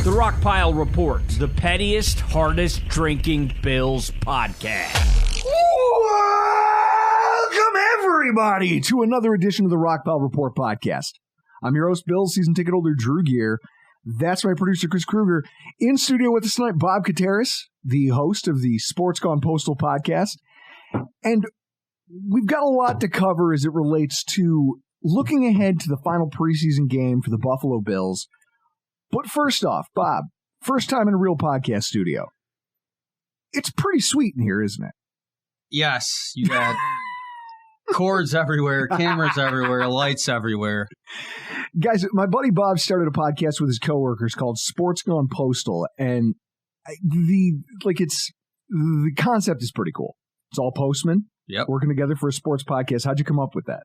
The Rockpile Report, the pettiest, hardest drinking Bills podcast. Welcome, everybody, to another edition of the Rockpile Report podcast. I'm your host, Bills season ticket holder Drew Gear. That's my producer, Chris Kruger. In studio with us tonight, Bob Koteras, the host of the Sports Gone Postal podcast. And we've got a lot to cover as it relates to looking ahead to the final preseason game for the Buffalo Bills. But first off, Bob, first time in a real podcast studio. It's pretty sweet in here, isn't it? Yes, you got cords everywhere, cameras everywhere, lights everywhere. Guys, my buddy Bob started a podcast with his coworkers called Sports Gone Postal, and the concept is pretty cool. It's all postmen working together for a sports podcast. How'd you come up with that?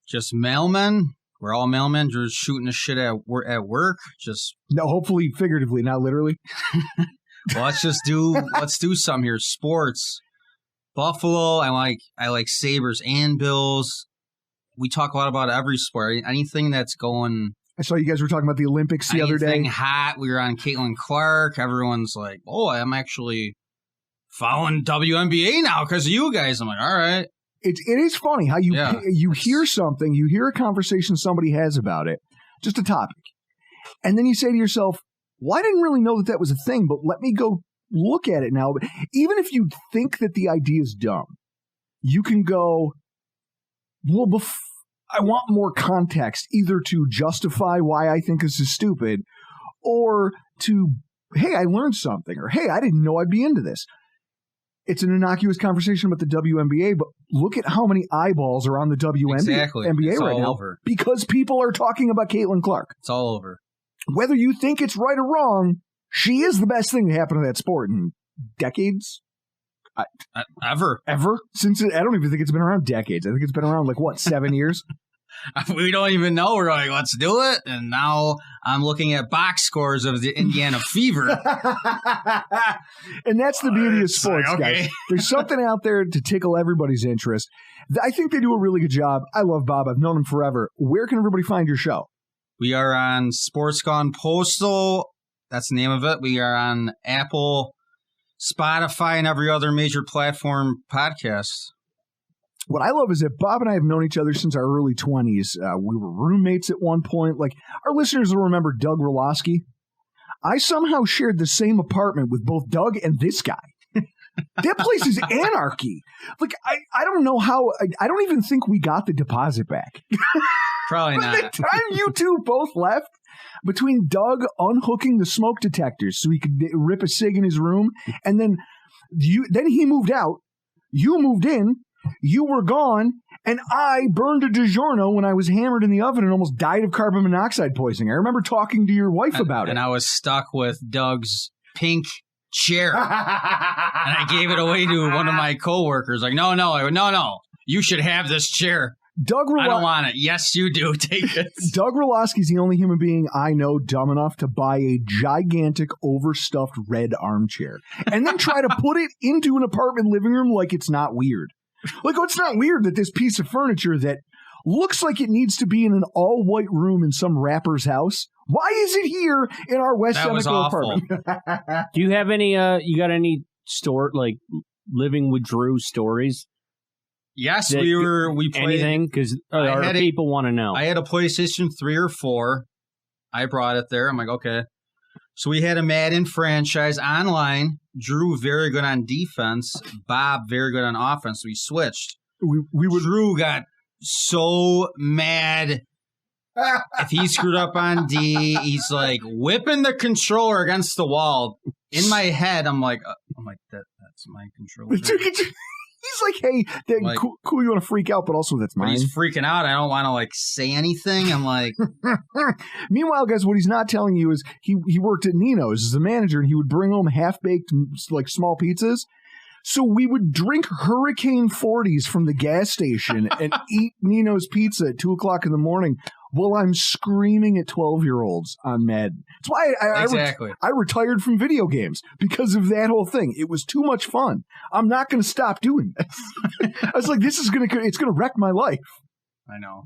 Just mailmen. We're all mailmen, just shooting the shit at work. Just no, hopefully figuratively, not literally. Well, let's do some here. Sports. Buffalo. I like Sabres and Bills. We talk a lot about every sport. Anything that's going. I saw you guys were talking about the Olympics the other day. Anything hot. We were on Caitlin Clark. Everyone's like, "Oh, I'm actually following WNBA now because of you guys." I'm like, "All right." It is funny how you hear something, you hear a conversation somebody has about it, just a topic, and then you say to yourself, well, I didn't really know that was a thing, but let me go look at it now. Even if you think that the idea is dumb, you can go, well, I want more context, either to justify why I think this is stupid, or to, hey, I learned something, or hey, I didn't know I'd be into this. It's an innocuous conversation about the WNBA, but look at how many eyeballs are on the WNBA right now because people are talking about Caitlin Clark. It's all over. Whether you think it's right or wrong, she is the best thing to happen to that sport in decades. Ever. Since I don't even think it's been around decades. I think it's been around 7 years? We don't even know. We're like, let's do it. And now I'm looking at box scores of the Indiana Fever. And that's the beauty of sports, okay. Guys. There's something out there to tickle everybody's interest. I think they do a really good job. I love Bob. I've known him forever. Where can everybody find your show? We are on Sports Gone Postal. That's the name of it. We are on Apple, Spotify, and every other major platform podcast. What I love is that Bob and I have known each other since our early 20s. We were roommates at one point. Our listeners will remember Doug Roloski. I somehow shared the same apartment with both Doug and this guy. That place is anarchy. I don't know how. I don't even think we got the deposit back. Probably not. By the time you two both left, between Doug unhooking the smoke detectors so he could rip a cig in his room, and then he moved out, you moved in, you were gone, and I burned a DiGiorno when I was hammered in the oven and almost died of carbon monoxide poisoning. I remember talking to your wife about it. And I was stuck with Doug's pink chair. And I gave it away to one of my coworkers. Like, no, you should have this chair. I don't want it. Yes, you do. Take it. Doug Roloski's the only human being I know dumb enough to buy a gigantic, overstuffed red armchair and then try to put it into an apartment living room like it's not weird. It's not weird that this piece of furniture that looks like it needs to be in an all-white room in some rapper's house, why is it here in our West Seneca apartment? Do you have any, you got any living with Drew stories? Yes, we played. Anything? Because people want to know. I had a PlayStation 3 or 4. I brought it there. I'm like, okay. So we had a Madden franchise online. Drew very good on defense. Bob very good on offense. So we switched. Drew got so mad. If he screwed up on D, he's like whipping the controller against the wall. In my head, I'm like, that's my controller. He's like, hey, cool, you want to freak out, but also that's mine. But he's freaking out. I don't want to say anything. I'm like. Meanwhile, guys, what he's not telling you is he worked at Nino's as a manager, and he would bring home half-baked, small pizzas. So we would drink Hurricane 40s from the gas station and eat Nino's pizza at 2 o'clock in the morning while I'm screaming at 12-year-olds on Madden. That's why I retired from video games, because of that whole thing. It was too much fun. I'm not going to stop doing this. I was like, it's going to wreck my life. I know.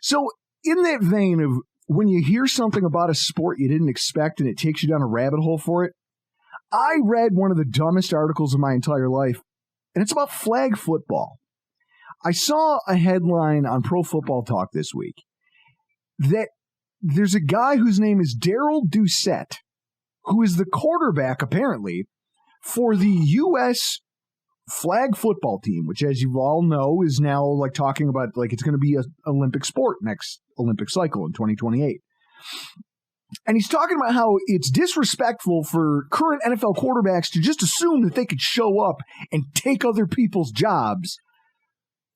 So in that vein of when you hear something about a sport you didn't expect and it takes you down a rabbit hole for it. I read one of the dumbest articles of my entire life, and it's about flag football. I saw a headline on Pro Football Talk this week that there's a guy whose name is Darrell Doucette, who is the quarterback, apparently, for the U.S. flag football team, which, as you all know, is now like talking about like it's going to be an Olympic sport next Olympic cycle in 2028. And he's talking about how it's disrespectful for current NFL quarterbacks to just assume that they could show up and take other people's jobs.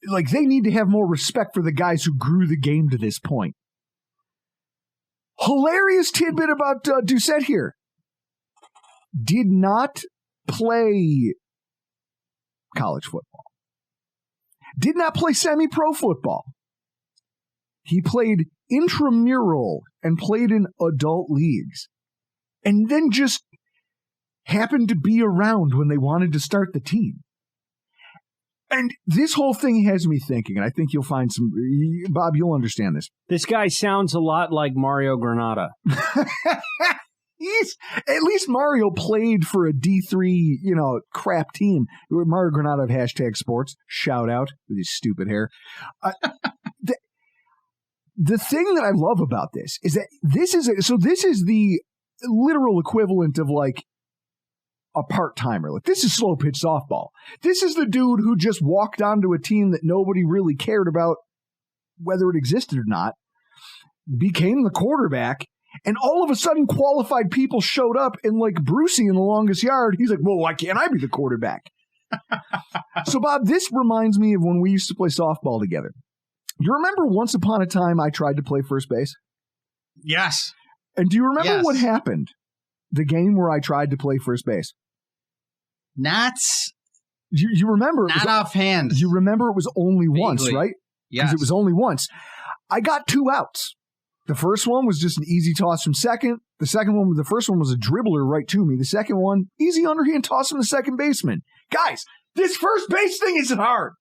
Like, they need to have more respect for the guys who grew the game to this point. Hilarious tidbit about Doucette here. Did not play college football. Did not play semi-pro football. He played intramural and played in adult leagues. And then just happened to be around when they wanted to start the team. And this whole thing has me thinking, and I think you'll find some... Bob, you'll understand this. This guy sounds a lot like Mario Granata. At least Mario played for a D3, crap team. Mario Granata of Hashtag Sports. Shout out with his stupid hair. The thing that I love about this is that this is the literal equivalent of like a part-timer. Like, this is slow pitch softball. This is the dude who just walked onto a team that nobody really cared about whether it existed or not, became the quarterback, and all of a sudden qualified people showed up, and like Brucey in The Longest Yard, he's like, well, why can't I be the quarterback? So, Bob, this reminds me of when we used to play softball together. You remember once upon a time I tried to play first base? Yes. And do you remember what happened? The game where I tried to play first base? Not. You remember? Not offhand. You remember it was only once, right? Yes. Because it was only once. I got 2 outs. The first one was just an easy toss from second. The first one was a dribbler right to me. The second one, easy underhand toss from the second baseman. Guys, this first base thing isn't hard.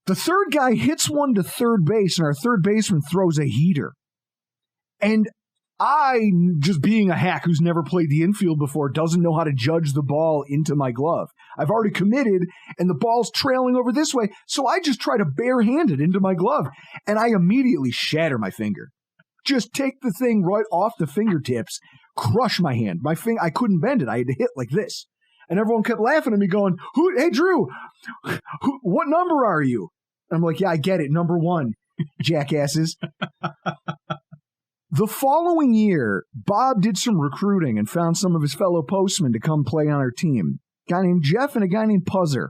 The third guy hits one to third base, and our third baseman throws a heater. And I, just being a hack who's never played the infield before, doesn't know how to judge the ball into my glove. I've already committed, and the ball's trailing over this way, so I just try to barehand it into my glove, and I immediately shatter my finger. Just take the thing right off the fingertips, crush my hand. I couldn't bend it. I had to hit like this. And everyone kept laughing at me going, hey, Drew, what number are you? I'm like, yeah, I get it. Number 1, jackasses. The following year, Bob did some recruiting and found some of his fellow postmen to come play on our team. A guy named Jeff and a guy named Puzzer.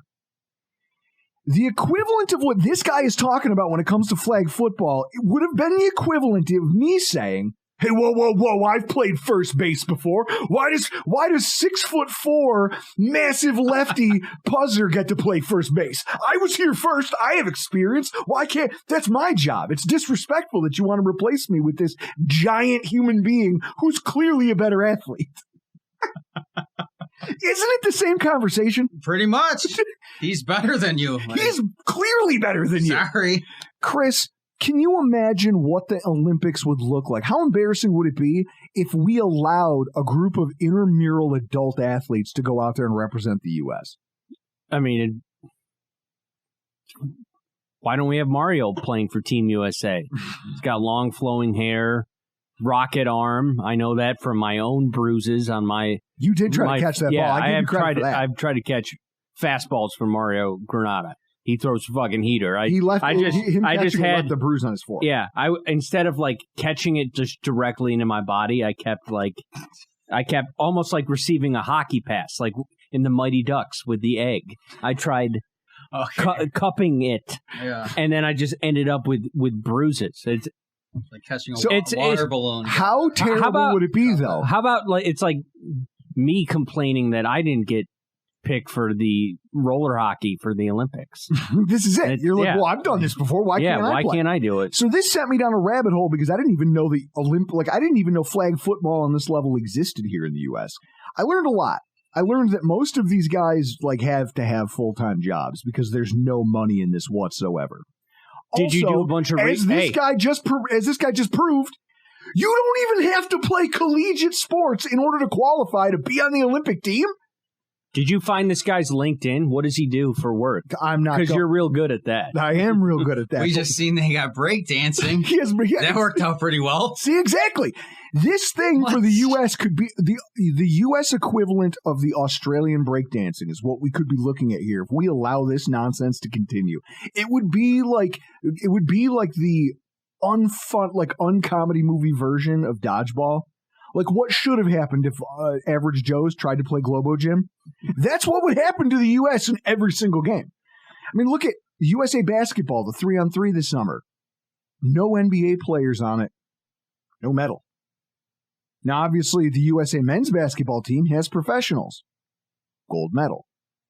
The equivalent of what this guy is talking about when it comes to flag football, it would have been the equivalent of me saying, hey, whoa, I've played first base before. Why does 6'4" massive lefty Puzzer get to play first base? I was here first. I have experience. Why can't? That's my job. It's disrespectful that you want to replace me with this giant human being who's clearly a better athlete. Isn't it the same conversation? Pretty much. He's better than you. He's clearly better than you. Sorry. Chris, can you imagine what the Olympics would look like? How embarrassing would it be if we allowed a group of intramural adult athletes to go out there and represent the U.S.? I mean, why don't we have Mario playing for Team USA? He's got long flowing hair, rocket arm. I know that from my own bruises on my... You did try to catch that ball. I've tried to catch fastballs from Mario Granata. He throws fucking heater. I just had the bruise on his forearm. Yeah, instead of like catching it just directly into my body, I kept almost like receiving a hockey pass, like in the Mighty Ducks with the egg. I tried cupping it, and then I just ended up with bruises. It's like catching a water balloon. How terrible would it be, though? How about it's like me complaining that I didn't get picked for the roller hockey for the Olympics. This is it. You're like, well, I've done this before. Why can't I do it? So this sent me down a rabbit hole because I didn't even know I didn't even know flag football on this level existed here in the U.S. I learned a lot. I learned that most of these guys have to have full-time jobs because there's no money in this whatsoever. Did you do a bunch of as this guy just proved, you don't even have to play collegiate sports in order to qualify to be on the Olympic team. Did you find this guy's LinkedIn? What does he do for work? I'm not, because you're real good at that. I am real good at that. We just seen they got breakdancing. That worked out pretty well. See, exactly. This thing for the U.S. could be the U.S. equivalent of the Australian breakdancing is what we could be looking at here if we allow this nonsense to continue. It would be like the uncomedy movie version of dodgeball. Like what should have happened if Average Joe's tried to play Globo Gym? That's what would happen to the U.S. in every single game. I mean, look at USA Basketball, the 3-on-3 this summer. No NBA players on it. No medal. Now, obviously, the USA men's basketball team has professionals. Gold medal.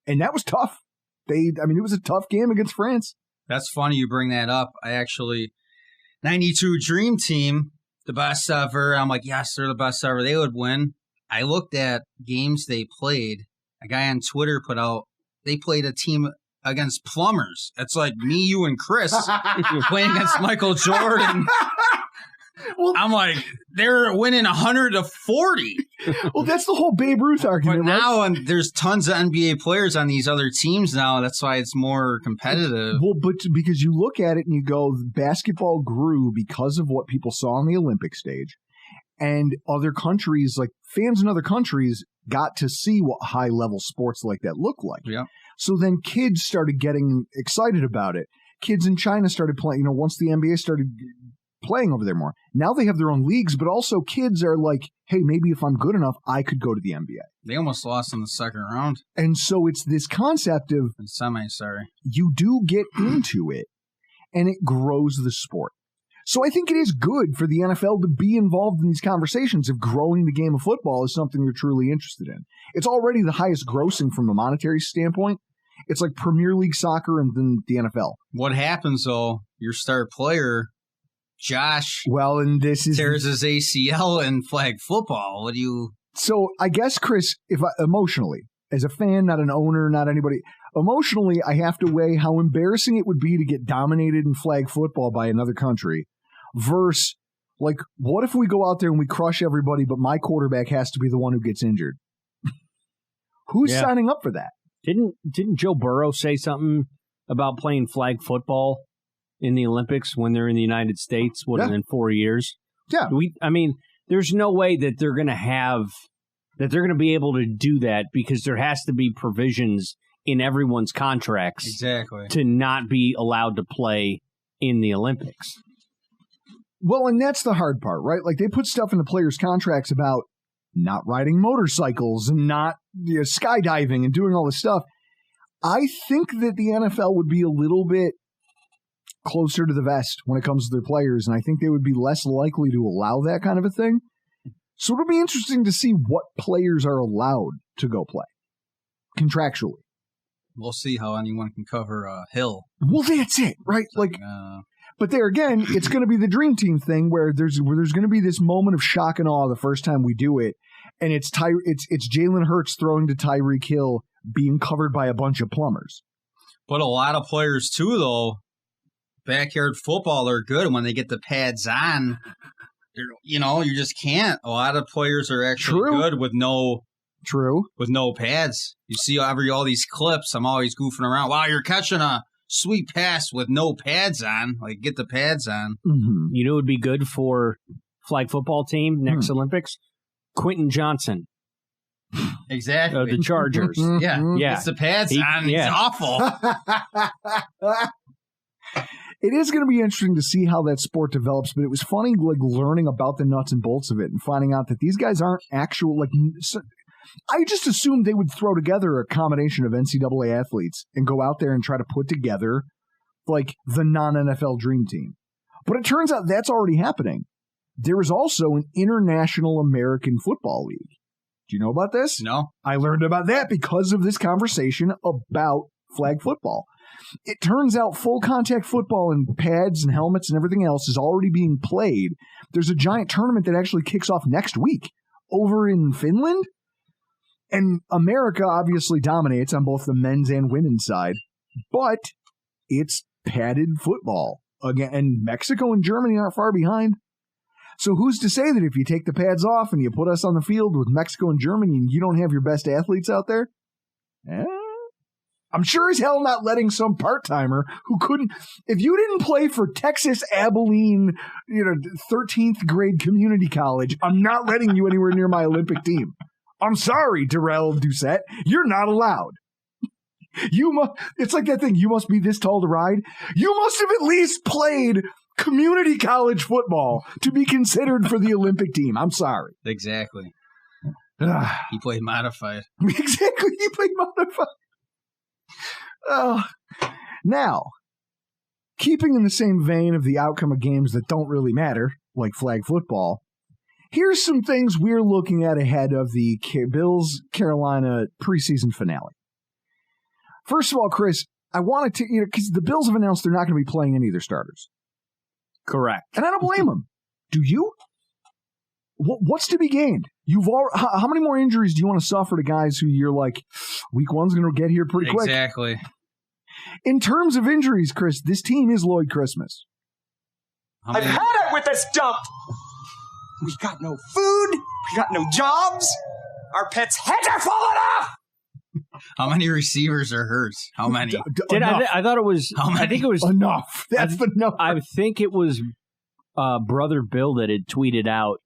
And that was tough. It was a tough game against France. That's funny you bring that up. 92 Dream Team, the best ever. I'm like, yes, they're the best ever. They would win. I looked at games they played. A guy on Twitter put out, they played a team against plumbers. It's like me, you, and Chris playing against Michael Jordan. Well, I'm like, they're winning 100-40. Well, that's the whole Babe Ruth argument. But now, right? and there's tons of NBA players on these other teams now. That's why it's more competitive. Well, but because you look at it and you go, basketball grew because of what people saw on the Olympic stage. And other countries, like fans in other countries, got to see what high-level sports like that look like. Yeah. So then kids started getting excited about it. Kids in China started playing, once the NBA started playing over there more. Now they have their own leagues, but also kids are like, hey, maybe if I'm good enough, I could go to the NBA. They almost lost in the second round. And so it's this concept of you do get into it, and it grows the sport. So I think it is good for the NFL to be involved in these conversations if growing the game of football is something you're truly interested in. It's already the highest grossing from a monetary standpoint. It's like Premier League soccer and then the NFL. What happens, though, your star player, Josh, tears his ACL in flag football. What do you... So I guess, Chris, emotionally, as a fan, not an owner, not anybody, emotionally, I have to weigh how embarrassing it would be to get dominated in flag football by another country versus, like, what if we go out there and we crush everybody, but my quarterback has to be the one who gets injured? Who's signing up for that? Didn't Joe Burrow say something about playing flag football in the Olympics when they're in the United States, in 4 years? Yeah. There's no way that they're going to be able to do that because there has to be provisions in everyone's contracts to not be allowed to play in the Olympics. Well, and that's the hard part, right? Like they put stuff in the players' contracts about not riding motorcycles and not skydiving and doing all this stuff. I think that the NFL would be a little bit closer to the vest when it comes to their players, and I think they would be less likely to allow that kind of a thing. So it'll be interesting to see what players are allowed to go play contractually. We'll see how anyone can cover a hill. Well, that's it, right? But there again, it's going to be the dream team thing where there's going to be this moment of shock and awe the first time we do it, and it's Jalen Hurts throwing to Tyreek Hill being covered by a bunch of plumbers. But a lot of players too, though. Backyard football are good when they get the pads on. You just can't. A lot of players are actually good with no pads. You see all these clips. I'm always goofing around. Wow, you're catching a sweet pass with no pads on. Like, get the pads on. Mm-hmm. You know what would be good for flag football team next Olympics? Quentin Johnson. Exactly. The Chargers. Yeah. It's the pads on. It's awful. It is going to be interesting to see how that sport develops, but it was funny learning about the nuts and bolts of it and finding out that these guys aren't actual I just assumed they would throw together a combination of NCAA athletes and go out there and try to put together the non-NFL dream team. But it turns out that's already happening. There is also an International American Football League. Do you know about this? No. I learned about that because of this conversation about flag football. It turns out full contact football and pads and helmets and everything else is already being played. There's a giant tournament that actually kicks off next week over in Finland. And America obviously dominates on both the men's and women's side, but it's padded football. Again, and Mexico and Germany aren't far behind. So who's to say that if you take the pads off and you put us on the field with Mexico and Germany and you don't have your best athletes out there? I'm sure as hell not letting some part-timer who couldn't, if you didn't play for Texas Abilene, 13th grade community college, I'm not letting you anywhere near my Olympic team. I'm sorry, Darrell Doucette, you're not allowed. It's like that thing, you must be this tall to ride. You must have at least played community college football to be considered for the Olympic team. I'm sorry. Exactly. He played modified. Exactly, he played modified. Now, keeping in the same vein of the outcome of games that don't really matter, like flag football, here's some things we're looking at ahead of the Bills-Carolina preseason finale. First of all, Chris, I wanted to, because the Bills have announced they're not going to be playing any of their starters. Correct. And I don't blame them. Do you? What's to be gained? How many more injuries do you want to suffer to guys who you're like, week one's going to get here pretty quick? Exactly. In terms of injuries, Chris, this team is Lloyd Christmas. I've had it with this dump. We got no food. We got no jobs. Our pets' heads are falling off. How many receivers are hurt? How many? I thought it was. I think it was enough. That's the number. I think it was Brother Bill that had tweeted out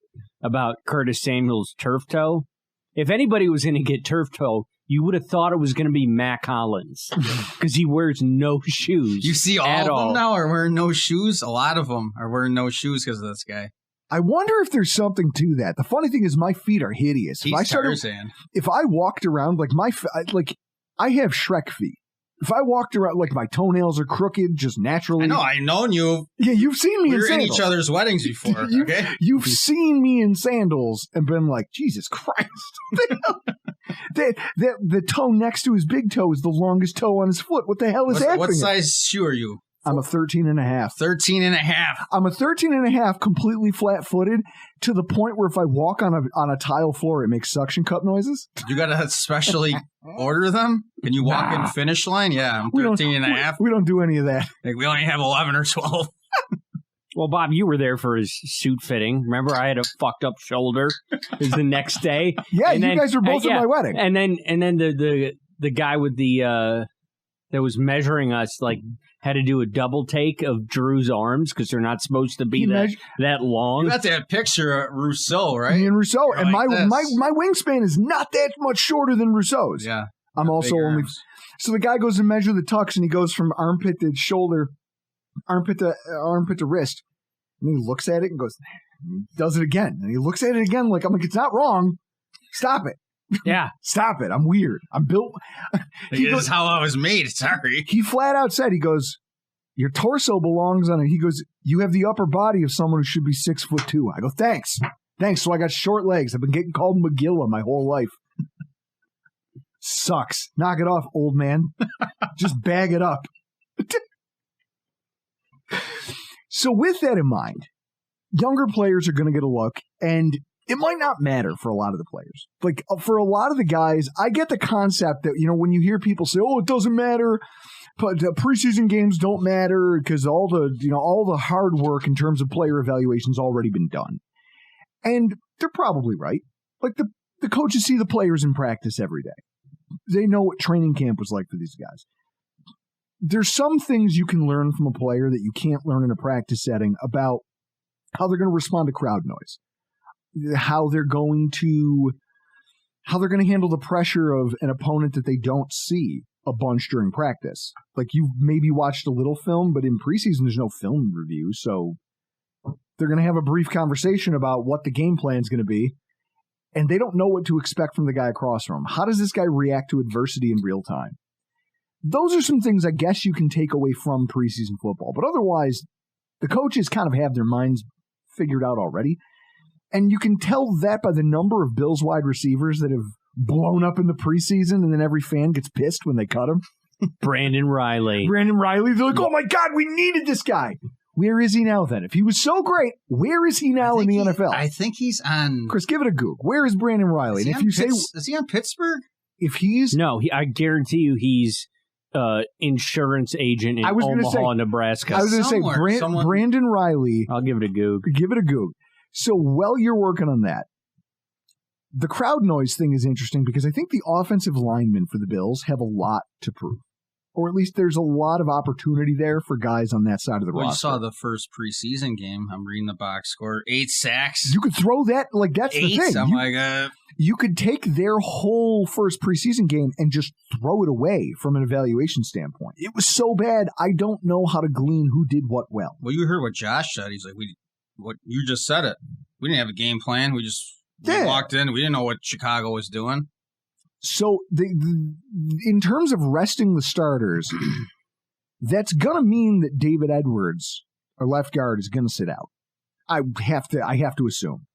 about Curtis Samuel's turf toe. If anybody was going to get turf toe, you would have thought it was going to be Mac Hollins because he wears no shoes. You see all of them now are wearing no shoes? A lot of them are wearing no shoes because of this guy. I wonder if there's something to that. The funny thing is my feet are hideous. If I walked around, I have Shrek feet. If I walked around, like my toenails are crooked, just naturally. I know, I've known you. Yeah, you've seen me in sandals. We were in each other's weddings before, okay? You've seen me in sandals and been like, Jesus Christ. The toe next to his big toe is the longest toe on his foot. What the hell is happening? What size shoe are you? I'm a 13 and a half. 13 and a half. I'm a 13 and a half, completely flat-footed, to the point where if I walk on a tile floor, it makes suction cup noises. You got to specially order them? Can you walk in finish line? Yeah, I'm 13 and a half. We don't do any of that. Like we only have 11 or 12. Well, Bob, you were there for his suit fitting. Remember, I had a fucked up shoulder. It was the next day. Yeah, and you guys were both at my wedding. And then the guy with the that was measuring us had to do a double take of Drew's arms because they're not supposed to be that long. You got that picture of Rousseau, right? Me and Rousseau. And my wingspan is not that much shorter than Rousseau's. Yeah. I'm also only... So the guy goes to measure the tux and he goes from armpit to shoulder, armpit to wrist. And he looks at it and goes, does it again. And he looks at it again like, I'm like, it's not wrong. Stop it. Yeah. Stop it. I'm weird. I'm built. This is how I was made. Sorry. He flat out said, he goes, your torso belongs on it. He goes, you have the upper body of someone who should be 6'2". I go, thanks. So I got short legs. I've been getting called Magilla my whole life. Sucks. Knock it off, old man. Just bag it up. So with that in mind, younger players are going to get a look, and it might not matter for a lot of the players. Like, for a lot of the guys, I get the concept that, when you hear people say, oh, it doesn't matter, but preseason games don't matter because all the hard work in terms of player evaluation's already been done. And they're probably right. Like, the coaches see the players in practice every day. They know what training camp was like for these guys. There's some things you can learn from a player that you can't learn in a practice setting about how they're going to respond to crowd noise. How they're going to handle the pressure of an opponent that they don't see a bunch during practice. Like, you've maybe watched a little film, but in preseason there's no film review, so they're going to have a brief conversation about what the game plan is going to be, and they don't know what to expect from the guy across from them. How does this guy react to adversity in real time? Those are some things I guess you can take away from preseason football, but otherwise, the coaches kind of have their minds figured out already. And you can tell that by the number of Bills wide receivers that have blown up in the preseason, and then every fan gets pissed when they cut him. Brandon Riley. They're like, oh my God, we needed this guy. Where is he now then? If he was so great, where is he now in the NFL? I think he's on... Chris, give it a Goog. Where is Brandon Riley? Is he on Pittsburgh? If he's... No, I guarantee you he's insurance agent in Omaha, Nebraska. I was going to say Brandon Riley. I'll give it a goog. Give it a goog. So while you're working on that, the crowd noise thing is interesting because I think the offensive linemen for the Bills have a lot to prove. Or at least there's a lot of opportunity there for guys on that side of the roster. You saw the first preseason game. I'm reading the box score. 8 sacks. You could throw that, that's the thing. I'm like, you could take their whole first preseason game and just throw it away from an evaluation standpoint. It was so bad, I don't know how to glean who did what well. Well, you heard what Josh said. He's like, what you just said it. We didn't have a game plan. We walked in. We didn't know what Chicago was doing. So, in terms of resting the starters, that's going to mean that David Edwards, our left guard, is going to sit out. I have to assume.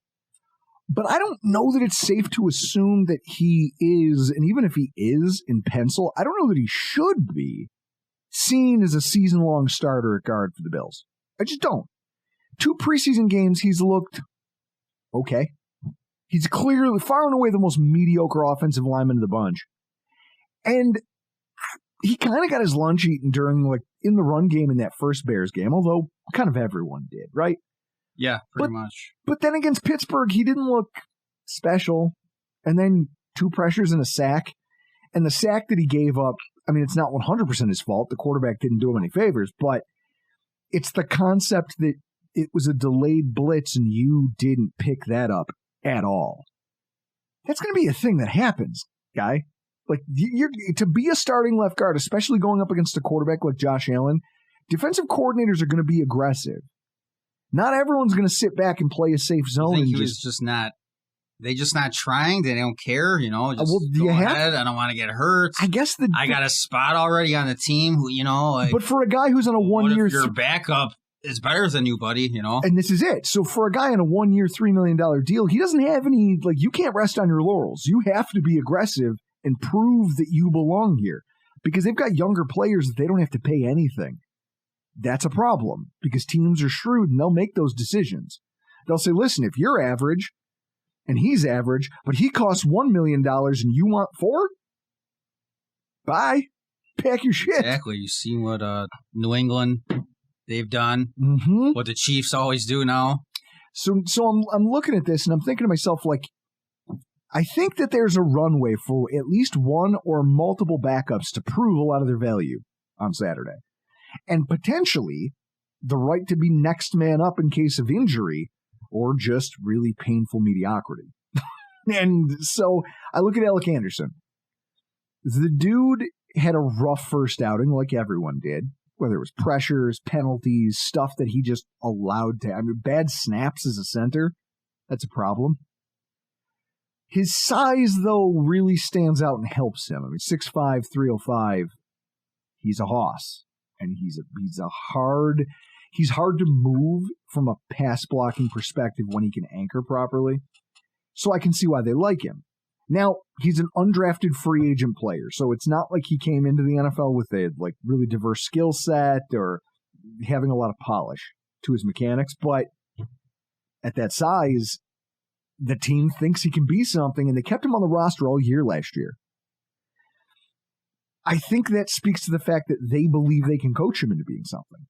But I don't know that it's safe to assume that he is, and even if he is in pencil, I don't know that he should be seen as a season-long starter at guard for the Bills. I just don't. 2 preseason games, he's looked okay. He's clearly far and away the most mediocre offensive lineman of the bunch. And he kind of got his lunch eaten during, in the run game in that first Bears game, although kind of everyone did, right? Yeah, pretty much. But then against Pittsburgh, he didn't look special. And then 2 pressures and a sack. And the sack that he gave up, I mean, it's not 100% his fault. The quarterback didn't do him any favors, but it's the concept that it was a delayed blitz and you didn't pick that up at all. That's going to be a thing that happens, guy. You're to be a starting left guard, especially going up against a quarterback like Josh Allen, defensive coordinators are going to be aggressive. Not everyone's going to sit back and play a safe zone. I think they're just not trying. They don't care, go ahead. I don't want to get hurt. I guess I got a spot already on the team who, but for a guy who's on a 1 year, your backup is better than you, buddy, And this is it. So for a guy on a 1 year, $3 million deal, he doesn't have any, you can't rest on your laurels. You have to be aggressive and prove that you belong here because they've got younger players that they don't have to pay anything. That's a problem because teams are shrewd and they'll make those decisions. They'll say, listen, if you're average and he's average, but he costs $1 million and you want $4 million, bye. Pack your shit. Exactly. You see what New England they've done, what the Chiefs always do now. So I'm looking at this and I'm thinking to myself, I think that there's a runway for at least one or multiple backups to prove a lot of their value on Saturday. And potentially the right to be next man up in case of injury or just really painful mediocrity. And so I look at Alec Anderson. The dude had a rough first outing like everyone did. Whether it was pressures, penalties, stuff that he just allowed to. I mean, bad snaps as a center, that's a problem. His size, though, really stands out and helps him. I mean, 6'5", 305, he's a hoss. And he's hard to move from a pass blocking perspective when he can anchor properly. So I can see why they like him. Now, he's an undrafted free agent player, so it's not like he came into the NFL with a really diverse skill set or having a lot of polish to his mechanics, but at that size, the team thinks he can be something, and they kept him on the roster all year last year. I think that speaks to the fact that they believe they can coach him into being something.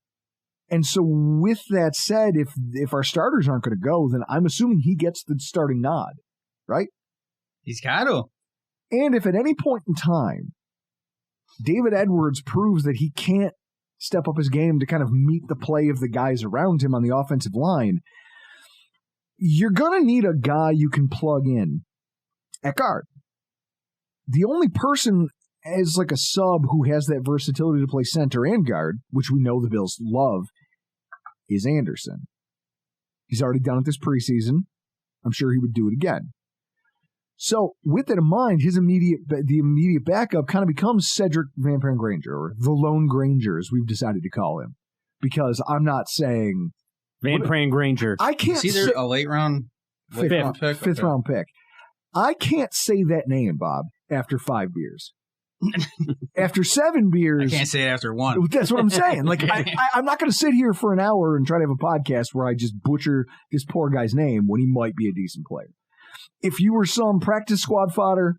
And so with that said, if our starters aren't going to go, then I'm assuming he gets the starting nod, right? He's got to. And if at any point in time, David Edwards proves that he can't step up his game to kind of meet the play of the guys around him on the offensive line, you're going to need a guy you can plug in at guard. The only person as a sub who has that versatility to play center and guard, which we know the Bills love, is Anderson. He's already done it this preseason. I'm sure he would do it again. So with that in mind, the immediate backup kind of becomes Cedric Van Granger, or the Lone Granger, as we've decided to call him. Because I'm not saying Van Granger. I can't say a late round fifth round pick. I can't say that name, Bob, after 5 beers. After 7 beers, I can't say it after 1. That's what I'm saying. I'm not going to sit here for an hour and try to have a podcast where I just butcher this poor guy's name when he might be a decent player. If you were some practice squad fodder,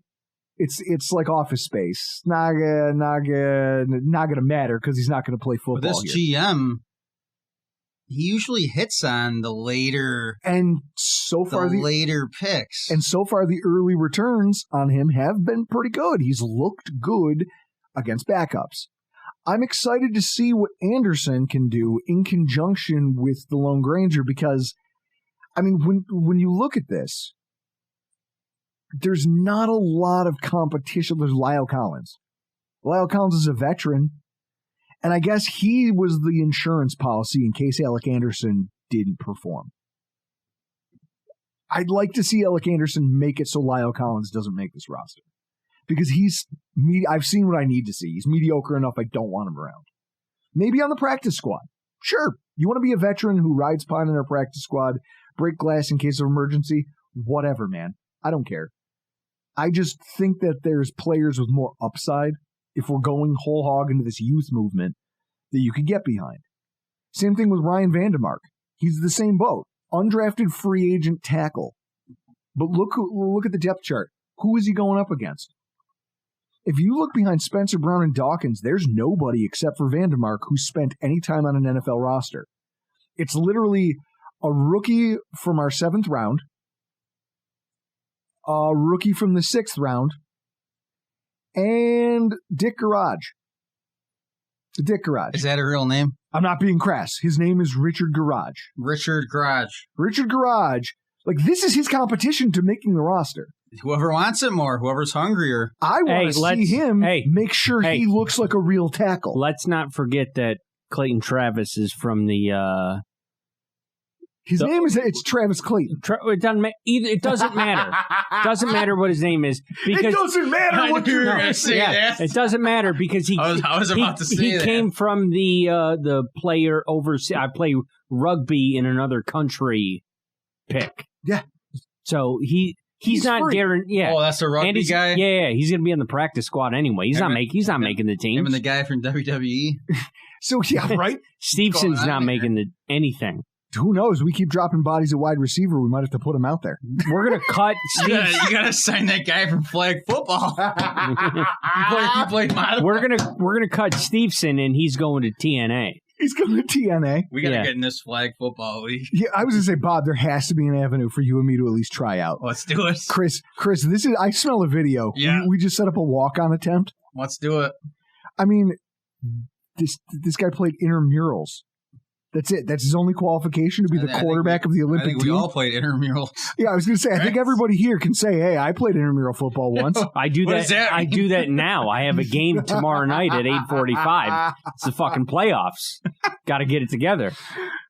It's like Office Space. Not gonna matter because he's not gonna play football. But this here. GM, he usually hits on the later later picks. And so far, the early returns on him have been pretty good. He's looked good against backups. I'm excited to see what Anderson can do in conjunction with the Lone Granger because, I mean, when you look at this, there's not a lot of competition. There's Lyle Collins. Lyle Collins is a veteran, and I guess he was the insurance policy in case Alec Anderson didn't perform. I'd like to see Alec Anderson make it so Lyle Collins doesn't make this roster. Because I've seen what I need to see. He's mediocre enough I don't want him around. Maybe on the practice squad. Sure. You want to be a veteran who rides pine in our practice squad, break glass in case of emergency? Whatever, man. I don't care. I just think that there's players with more upside if we're going whole hog into this youth movement that you could get behind. Same thing with Ryan Vandermark. He's the same boat. Undrafted free agent tackle. But look at the depth chart. Who is he going up against? If you look behind Spencer Brown and Dawkins, there's nobody except for Vandermark who spent any time on an NFL roster. It's literally a rookie from our 7th round, a rookie from the 6th round, and Dick Garage. Dick Garage. Is that a real name? I'm not being crass. His name is Richard Garage. Richard Garage. Richard Garage. Like, this is his competition to making the roster. Whoever wants it more, whoever's hungrier. I want to see him make sure he looks like a real tackle. Let's not forget that Clayton Travis is from the... His name is Travis Clayton. It doesn't matter. It doesn't matter what his name is. Because it doesn't matter what you're going to say. Yeah, it doesn't matter because he. I was about to say he came from the player overseas. I play rugby in another country pick. Yeah. So he's not Darren. Yeah. Oh, that's a rugby guy. Yeah. He's going to be in the practice squad anyway. He's not making the team. Him and the guy from WWE. So yeah, right. Stevenson's not making anything. Who knows? We keep dropping bodies at wide receiver. We might have to put him out there. We're going to cut Steve. You got to sign that guy from flag football. he played We're gonna cut Stevenson, and he's going to TNA. He's going to TNA. We got to get in this flag football league. Yeah, I was going to say, Bob, there has to be an avenue for you and me to at least try out. Let's do it. Chris, this is. I smell a video. Yeah. We just set up a walk-on attempt. Let's do it. I mean, this guy played intramurals. That's it. That's his only qualification to be the quarterback of the Olympic team. We all played intramurals. Yeah, I was going to say, I think everybody here can say, hey, I played intramural football once. I do that. I do that now. I have a game tomorrow night at 8:45. It's the fucking playoffs. Got to get it together.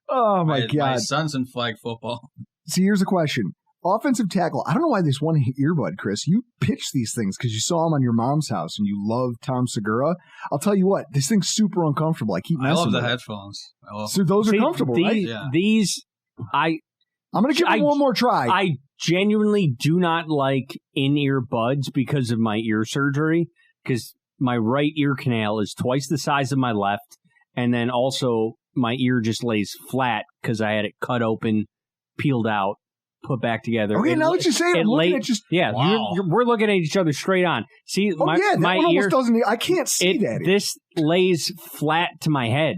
Oh, my God. My son's in flag football. See, here's a question. Offensive tackle. I don't know why this one earbud, Chris. You pitch these things because you saw them on your mom's house and you love Tom Segura. I'll tell you what, this thing's super uncomfortable. I keep messing with it. I love the headphones. So those are comfortable, right? I'm going to give it one more try. I genuinely do not like in-ear buds because of my ear surgery, because my right ear canal is twice the size of my left, and then also my ear just lays flat because I had it cut open, peeled out, put back together. Okay, now that you say it, I'm looking at just... Yeah, wow. We're looking at each other straight on. See, my ear doesn't... I can't see that. This lays flat to my head.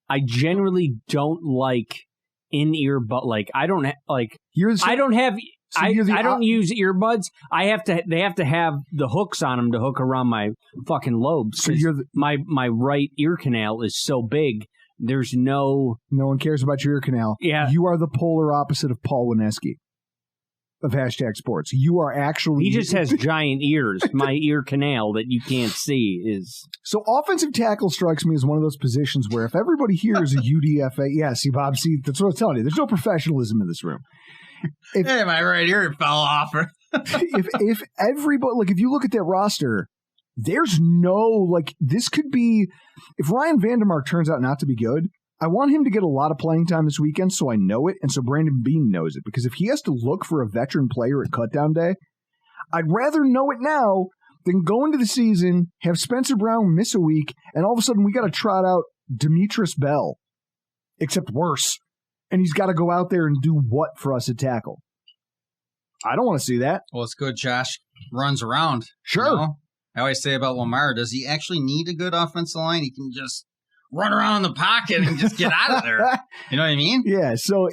I generally don't like in-ear, but I don't like... I don't have... So I don't use earbuds. They have to have the hooks on them to hook around my fucking lobes. So my right ear canal is so big. There's no one cares about your ear canal. Yeah. You are the polar opposite of Paul Wineski of Hashtag Sports. You are actually... He just has giant ears. My ear canal that you can't see is... So offensive tackle strikes me as one of those positions where if everybody here is a UDFA... Yeah, see, Bob, that's what I'm telling you. There's no professionalism in this room. Hey, my right ear fell off. if everybody... If you look at that roster... There's no, this could be, if Ryan Vandermark turns out not to be good, I want him to get a lot of playing time this weekend so I know it and so Brandon Beane knows it. Because if he has to look for a veteran player at cutdown day, I'd rather know it now than go into the season, have Spencer Brown miss a week, and all of a sudden we got to trot out Demetris Bell, except worse. And he's got to go out there and do what for us at tackle? I don't want to see that. Well, it's good Josh runs around. Sure. You know? I always say about Lamar, does he actually need a good offensive line? He can just run around in the pocket and just get out of there. You know what I mean? Yeah, so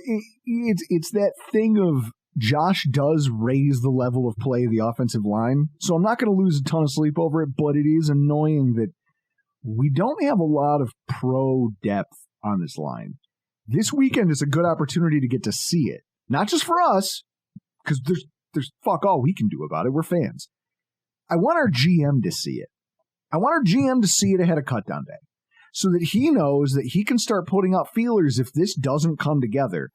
it's that thing of Josh does raise the level of play of the offensive line. So I'm not going to lose a ton of sleep over it, but it is annoying that we don't have a lot of pro depth on this line. This weekend is a good opportunity to get to see it. Not just for us, because there's fuck all we can do about it. We're fans. I want our GM to see it. I want our GM to see it ahead of cutdown day so that he knows that he can start putting out feelers if this doesn't come together.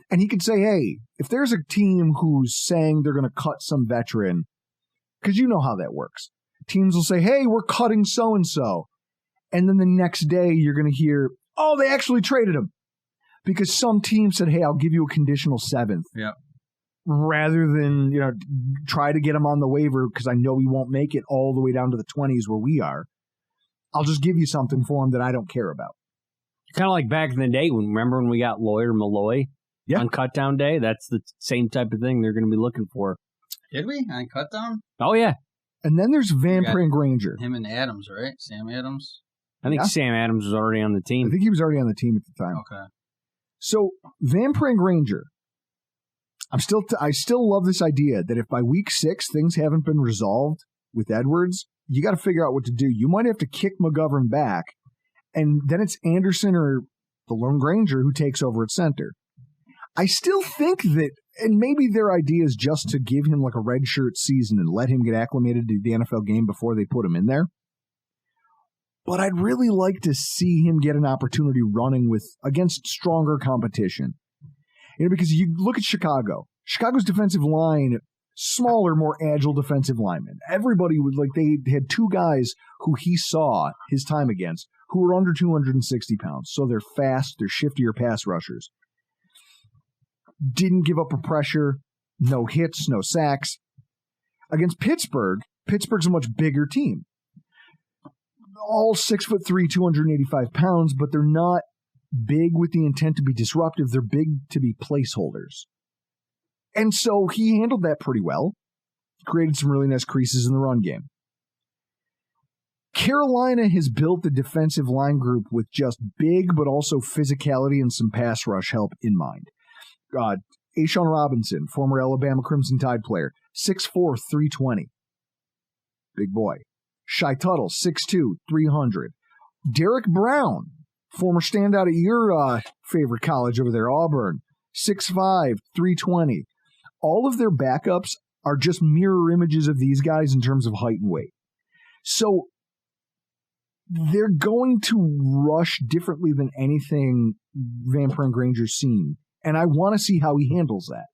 And he can say, hey, if there's a team who's saying they're going to cut some veteran, because you know how that works. Teams will say, hey, we're cutting so-and-so. And then the next day you're going to hear, oh, they actually traded him. Because some team said, hey, I'll give you a conditional 7th. Yeah. Rather than, try to get him on the waiver because I know he won't make it all the way down to the 20s where we are. I'll just give you something for him that I don't care about. Kind of like back in the day, remember when we got Lawyer Malloy on cutdown day? That's the same type of thing they're going to be looking for. Did we on cutdown? Oh, yeah. And then there's Van Granger. Him and Adams, right? Sam Adams? I think Sam Adams was already on the team. I think he was already on the team at the time. Okay. So, Van Granger, I still love this idea that if by week 6 things haven't been resolved with Edwards, you got to figure out what to do. You might have to kick McGovern back, and then it's Anderson or the Lone Granger who takes over at center. I still think that, and maybe their idea is just to give him like a redshirt season and let him get acclimated to the NFL game before they put him in there. But I'd really like to see him get an opportunity running against stronger competition. Because you look at Chicago. Chicago's defensive line, smaller, more agile defensive linemen. Everybody they had 2 guys who he saw his time against who were under 260 pounds. So they're fast, they're shiftier pass rushers. Didn't give up a pressure, no hits, no sacks. Against Pittsburgh's a much bigger team. All 6'3", 285 pounds, but they're not big with the intent to be disruptive. They're big to be placeholders. And so he handled that pretty well. Created some really nice creases in the run game. Carolina has built the defensive line group with just big, but also physicality and some pass rush help in mind. A'Shawn Robinson, former Alabama Crimson Tide player, 6'4", 320. Big boy. Shai Tuttle, 6'2", 300. Derek Brown, former standout at your favorite college over there, Auburn, 6'5", 320. All of their backups are just mirror images of these guys in terms of height and weight. So they're going to rush differently than anything Van Granger's seen. And I want to see how he handles that.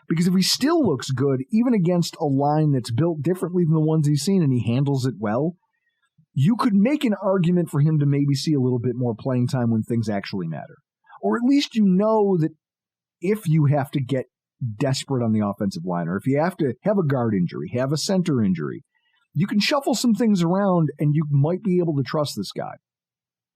Because if he still looks good, even against a line that's built differently than the ones he's seen, and he handles it well, you could make an argument for him to maybe see a little bit more playing time when things actually matter. Or at least you know that if you have to get desperate on the offensive line, or if you have to have a guard injury, have a center injury, you can shuffle some things around and you might be able to trust this guy.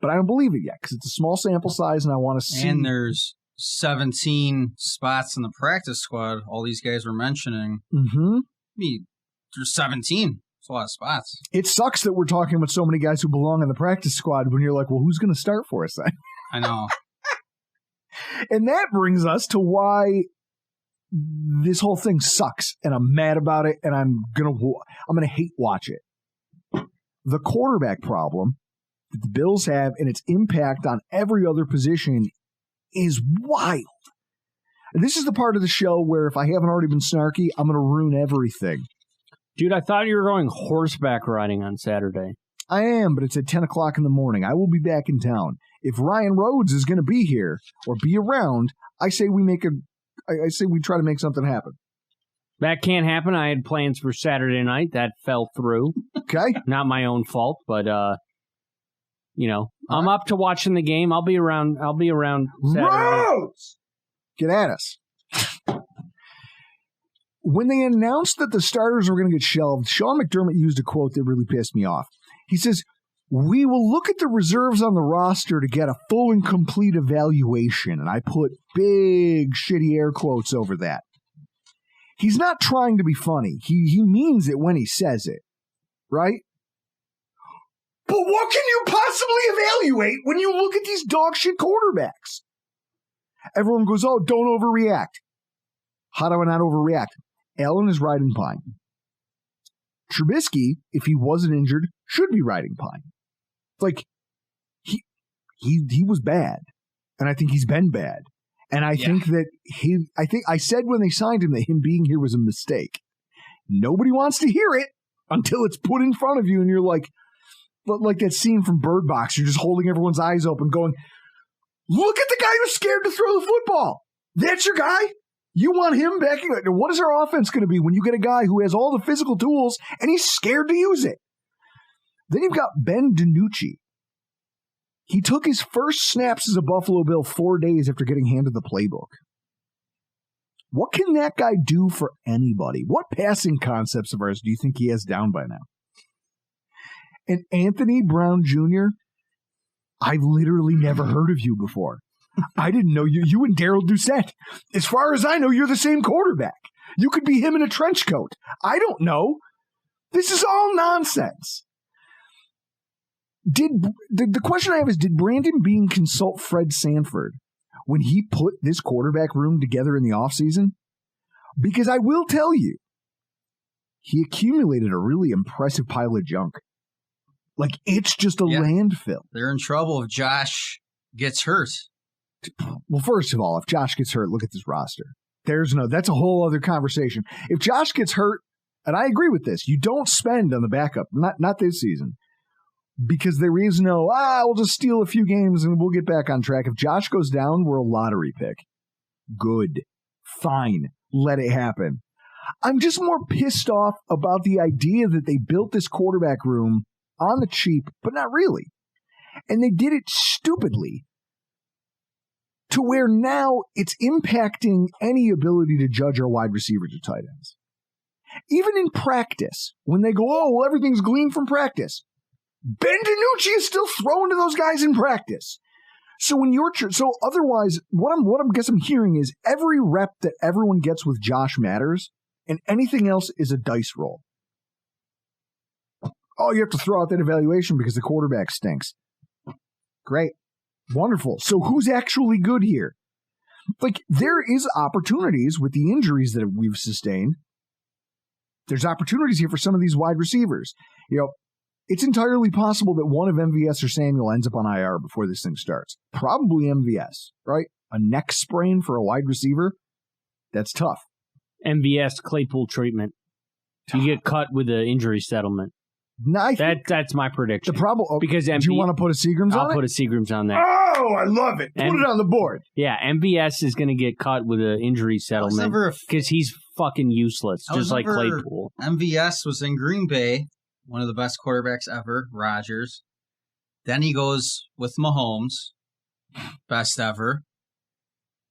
But I don't believe it yet because it's a small sample size and I want to see. And there's 17 spots in the practice squad, all these guys were mentioning. Mm-hmm. I mean, there's 17. It's a lot of spots. It sucks that we're talking with so many guys who belong in the practice squad when you're like, well, who's going to start for us then? I know. And that brings us to why this whole thing sucks, and I'm mad about it, and I'm gonna hate watch it. The quarterback problem that the Bills have and its impact on every other position is wild. And this is the part of the show where if I haven't already been snarky, I'm going to ruin everything. Dude, I thought you were going horseback riding on Saturday. I am, but it's at 10 o'clock in the morning. I will be back in town. If Ryan Rhodes is going to be here or be around, I say we try to make something happen. That can't happen. I had plans for Saturday night. That fell through. Okay. Not my own fault, but I'm up to watching the game. I'll be around Saturday. Rhodes! Get at us. When they announced that the starters were going to get shelved, Sean McDermott used a quote that really pissed me off. He says, "We will look at the reserves on the roster to get a full and complete evaluation." And I put big shitty air quotes over that. He's not trying to be funny. He means it when he says it, right? But what can you possibly evaluate when you look at these dog shit quarterbacks? Everyone goes, oh, don't overreact. How do I not overreact? Allen is riding pine. Trubisky, if he wasn't injured, should be riding pine. Like, he was bad. And I think he's been bad. And I think that I said when they signed him that him being here was a mistake. Nobody wants to hear it until it's put in front of you and you're like that scene from Bird Box. You're just holding everyone's eyes open going, look at the guy who's scared to throw the football. That's your guy? You want him backing up? What is our offense going to be when you get a guy who has all the physical tools and he's scared to use it? Then you've got Ben DiNucci. He took his first snaps as a Buffalo Bill 4 days after getting handed the playbook. What can that guy do for anybody? What passing concepts of ours do you think he has down by now? And Anthony Brown Jr., I've literally never heard of you before. I didn't know you. You and Darrell Doucette. As far as I know, you're the same quarterback. You could be him in a trench coat. I don't know. This is all nonsense. The question I have is, did Brandon Beane consult Fred Sanford when he put this quarterback room together in the offseason? Because I will tell you, he accumulated a really impressive pile of junk. Like, it's just a landfill. They're in trouble if Josh gets hurt. Well, first of all, if Josh gets hurt, look at this roster. That's a whole other conversation. If Josh gets hurt, and I agree with this, you don't spend on the backup, not this season, because there is no, we'll just steal a few games and we'll get back on track. If Josh goes down, we're a lottery pick. Good. Fine. Let it happen. I'm just more pissed off about the idea that they built this quarterback room on the cheap, but not really. And they did it stupidly to where now it's impacting any ability to judge our wide receivers or tight ends. Even in practice, when they go, everything's gleaned from practice. Ben DiNucci is still throwing to those guys in practice. So otherwise, what I'm hearing is every rep that everyone gets with Josh matters, and anything else is a dice roll. Oh, you have to throw out that evaluation because the quarterback stinks. Great. Wonderful. So who's actually good here? Like, there is opportunities with the injuries that we've sustained. There's opportunities here for some of these wide receivers. It's entirely possible that one of MVS or Samuel ends up on IR before this thing starts. Probably MVS, right? A neck sprain for a wide receiver? That's tough. MVS Claypool treatment. You get cut with the injury settlement. No, that's my prediction. The problem, because do you want to put a Seagrams on it? I'll put a Seagrams on there. Oh, I love it. Put it on the board. Yeah, MVS is going to get cut with an injury settlement because he's fucking useless, just like Claypool. MVS was in Green Bay, one of the best quarterbacks ever, Rodgers. Then he goes with Mahomes, best ever.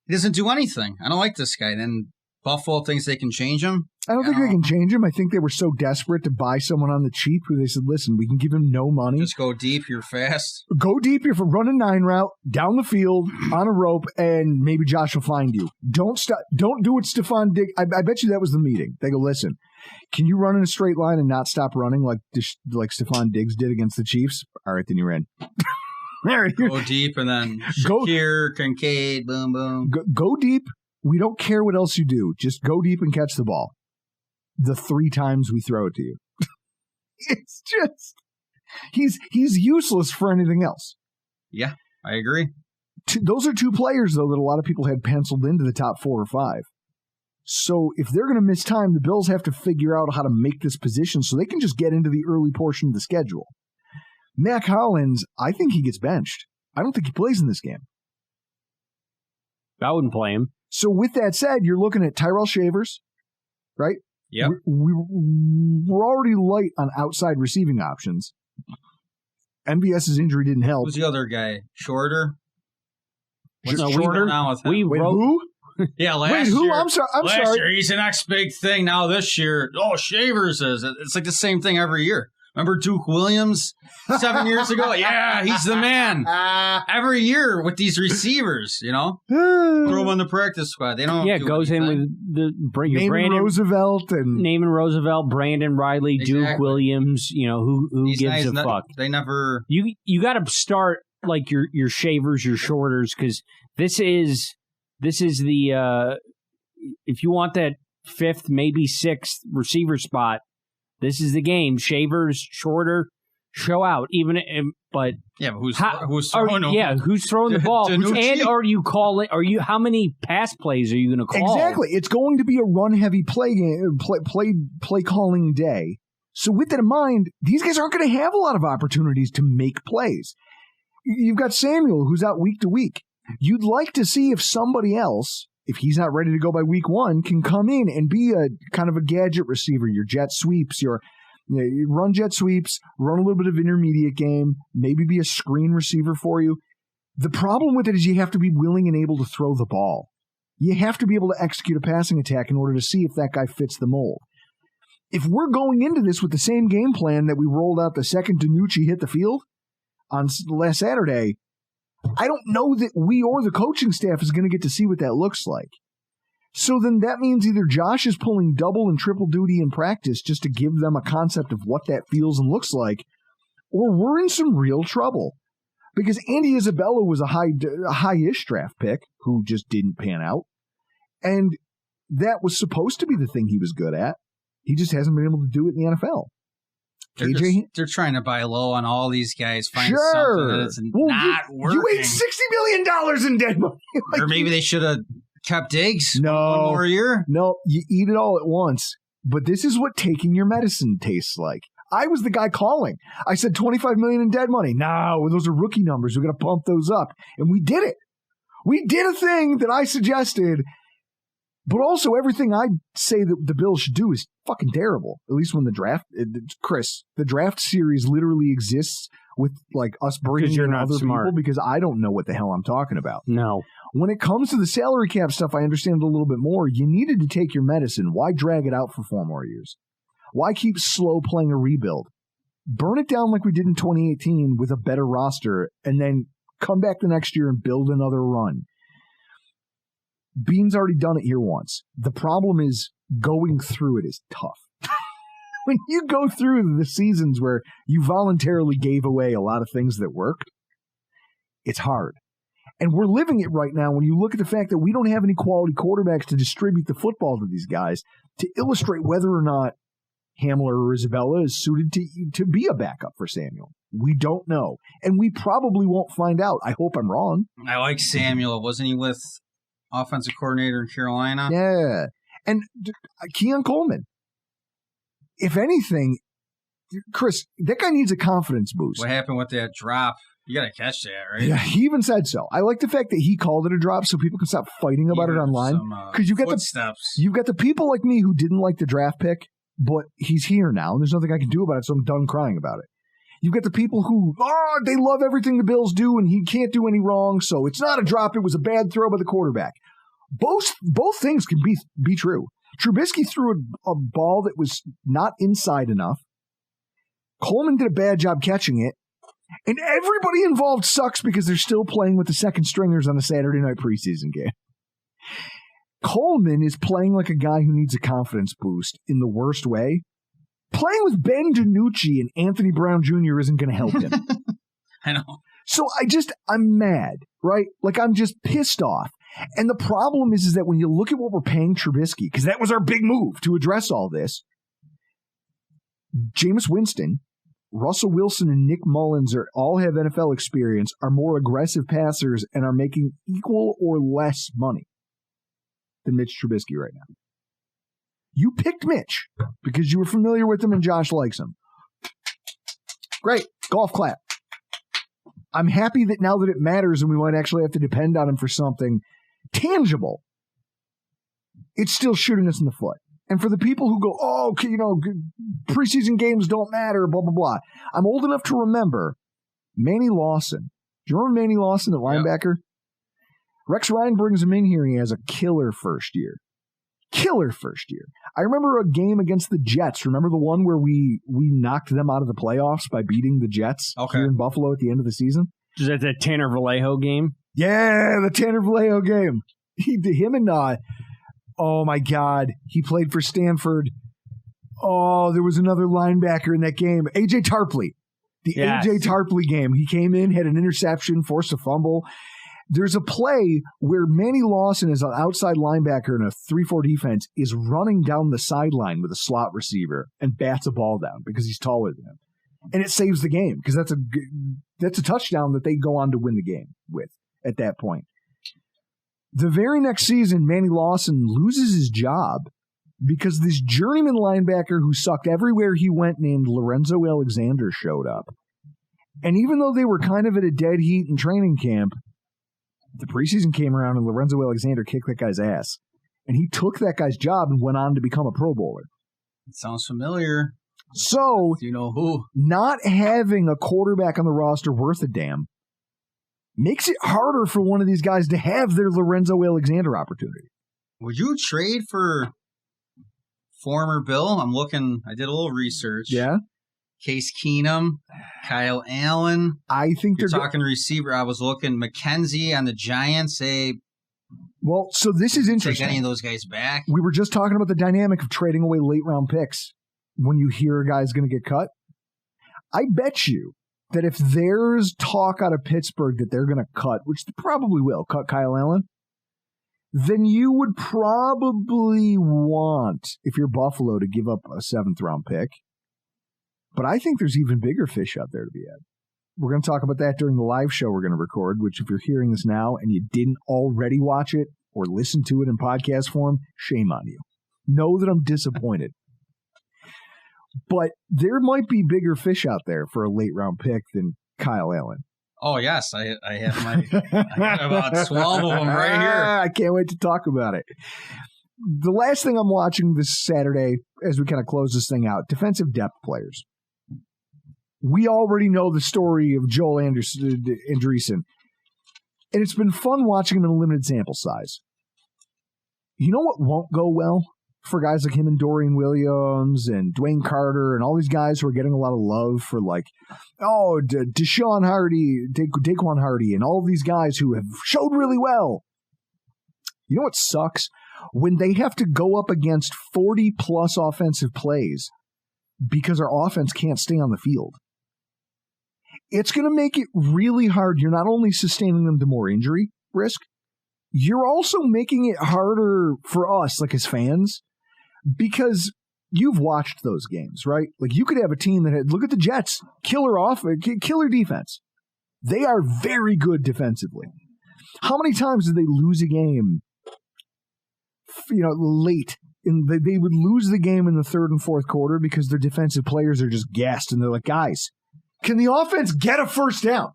He doesn't do anything. I don't like this guy. Then Buffalo thinks they can change him. I don't think they can change him. I think they were so desperate to buy someone on the cheap who they said, listen, we can give him no money. Just go deep, you're fast. Go deep, you're from run a 9 route, down the field, on a rope, and maybe Josh will find you. Don't do what Stephon Diggs. I bet you that was the meeting. They go, listen, can you run in a straight line and not stop running like Stephon Diggs did against the Chiefs? All right, then you're in. Go deep and then Shakir, Kincaid, boom, boom. Go deep. We don't care what else you do. Just go deep and catch the ball. The 3 times we throw it to you. It's just, he's useless for anything else. Yeah, I agree. Those are 2 players, though, that a lot of people had penciled into the top 4 or 5. So if they're going to miss time, the Bills have to figure out how to make this position so they can just get into the early portion of the schedule. Mac Hollins, I think he gets benched. I don't think he plays in this game. I wouldn't play him. So with that said, you're looking at Tyrell Shavers, right? Yeah. We're already light on outside receiving options. MVS's injury didn't help. Who's the other guy? Shorter? Shorter? Who? Yeah, last year. Wait, who? I'm sorry. Last year, he's the next big thing. Now this year, Shavers is. It's like the same thing every year. Remember Duke Williams 7 years ago? Yeah, he's the man. Every year with these receivers, throw them on the practice squad. They don't. Yeah, it goes anything. In with Brandon Roosevelt, Brandon Riley, exactly. Duke Williams. Who gives a fuck? They never. You got to start like your shavers, your shorters, because this is the if you want that 5th, maybe 6th receiver spot. This is the game. Shavers, shorter, show out. But who's throwing? Who's throwing the ball? DiNucci? And are you calling? How many pass plays are you going to call? Exactly. It's going to be a run-heavy play calling day. So with that in mind, these guys aren't going to have a lot of opportunities to make plays. You've got Samuel, who's out week to week. You'd like to see if somebody else, if he's not ready to go by week 1, can come in and be a kind of a gadget receiver, your jet sweeps, you run jet sweeps, run a little bit of intermediate game, maybe be a screen receiver for you. The problem with it is you have to be willing and able to throw the ball. You have to be able to execute a passing attack in order to see if that guy fits the mold. If we're going into this with the same game plan that we rolled out the second DiNucci hit the field on last Saturday, I don't know that we or the coaching staff is going to get to see what that looks like. So then that means either Josh is pulling double and triple duty in practice just to give them a concept of what that feels and looks like, or we're in some real trouble. Because Andy Isabella was a high-ish draft pick who just didn't pan out. And that was supposed to be the thing he was good at. He just hasn't been able to do it in the NFL. They're trying to buy low on all these guys. Find something that's not working. You ate $60 million in dead money. Or maybe they should have kept Diggs one more year. No, you eat it all at once. But this is what taking your medicine tastes like. I was the guy calling. I said $25 million in dead money. No, those are rookie numbers. We're going to pump those up. And we did it. We did a thing that I suggested. But also, everything I say that the Bills should do is fucking terrible. At least when the draft, Chris, the draft series literally exists with like us bringing in other people because I don't know what the hell I'm talking about. No. When it comes to the salary cap stuff, I understand a little bit more. You needed to take your medicine. Why drag it out for 4 more years? Why keep slow playing a rebuild? Burn it down like we did in 2018 with a better roster and then come back the next year and build another run. Bean's already done it here once. The problem is going through it is tough. When you go through the seasons where you voluntarily gave away a lot of things that worked, it's hard. And we're living it right now when you look at the fact that we don't have any quality quarterbacks to distribute the football to these guys to illustrate whether or not Hamler or Isabella is suited to be a backup for Samuel. We don't know. And we probably won't find out. I hope I'm wrong. I like Samuel. Wasn't he with offensive coordinator in Carolina? Yeah. And Keon Coleman. If anything, Chris, that guy needs a confidence boost. What happened with that drop? You got to catch that, right? Yeah, he even said so. I like the fact that he called it a drop so people can stop fighting about it online. Because you've got the people like me who didn't like the draft pick, but he's here now, and there's nothing I can do about it, so I'm done crying about it. You've got the people who, they love everything the Bills do, and he can't do any wrong, so it's not a drop. It was a bad throw by the quarterback. Both things can be true. Trubisky threw a ball that was not inside enough. Coleman did a bad job catching it. And everybody involved sucks because they're still playing with the second stringers on a Saturday night preseason game. Coleman is playing like a guy who needs a confidence boost in the worst way. Playing with Ben DiNucci and Anthony Brown Jr. isn't going to help him. I know. So I'm mad, right? Like I'm just pissed off. And the problem is that when you look at what we're paying Trubisky, because that was our big move to address all this, Jameis Winston, Russell Wilson, and Nick Mullins all have NFL experience, are more aggressive passers, and are making equal or less money than Mitch Trubisky right now. You picked Mitch because you were familiar with him and Josh likes him. Great. Golf clap. I'm happy that now that it matters and we might actually have to depend on him for something tangible, it's still shooting us in the foot. And for the people who go, preseason games don't matter, blah, blah, blah. I'm old enough to remember Manny Lawson. Do you remember Manny Lawson, the linebacker? Yep. Rex Ryan brings him in here and he has a killer first year. Killer first year. I remember a game against the Jets. Remember the one where we knocked them out of the playoffs by beating the Jets here in Buffalo at the end of the season? Was that the Tanner Vallejo game? Yeah, the Tanner Vallejo game. Him and oh my God, he played for Stanford. Oh, there was another linebacker in that game. A.J. Tarpley. A.J. Tarpley game. He came in, had an interception, forced a fumble. There's a play where Manny Lawson is an outside linebacker in a 3-4 defense, is running down the sideline with a slot receiver and bats a ball down because he's taller than him. And it saves the game because that's a touchdown that they go on to win the game with at that point. The very next season, Manny Lawson loses his job because this journeyman linebacker who sucked everywhere he went named Lorenzo Alexander showed up. And even though they were kind of at a dead heat in training camp, the preseason came around and Lorenzo Alexander kicked that guy's ass. And he took that guy's job and went on to become a Pro Bowler. It sounds familiar. So, do you know who? Not having a quarterback on the roster worth a damn makes it harder for one of these guys to have their Lorenzo Alexander opportunity. Would you trade for former Bill? I'm looking. I did a little research. Yeah. Case Keenum, Kyle Allen. I think you're talking receiver. I was looking McKenzie on the Giants. Well, so this is interesting. Take any of those guys back. We were just talking about the dynamic of trading away late round picks when you hear a guy's going to get cut. I bet you that if there's talk out of Pittsburgh that they're going to cut, which they probably will, cut Kyle Allen, then you would probably want, if you're Buffalo, to give up a 7th round pick. But I think there's even bigger fish out there to be had. We're going to talk about that during the live show we're going to record, which if you're hearing this now and you didn't already watch it or listen to it in podcast form, shame on you. Know that I'm disappointed. But there might be bigger fish out there for a late round pick than Kyle Allen. Oh, yes. I have I have about 12 of them right here. I can't wait to talk about it. The last thing I'm watching this Saturday, as we kind of close this thing out, defensive depth players. We already know the story of Joel Andreessen, and it's been fun watching him in a limited sample size. You know what won't go well for guys like him and Dorian Williams and Dwayne Carter and all these guys who are getting a lot of love for Daquan Hardy, and all of these guys who have showed really well. You know what sucks? When they have to go up against 40-plus offensive plays because our offense can't stay on the field. It's going to make it really hard. You're not only sustaining them to more injury risk, you're also making it harder for us, like as fans, because you've watched those games, right? Like you could have a team that had, look at the Jets, killer defense. They are very good defensively. How many times did they lose a game, late? And they would lose the game in the 3rd and 4th quarter because their defensive players are just gassed and they're like, guys, can the offense get a first down?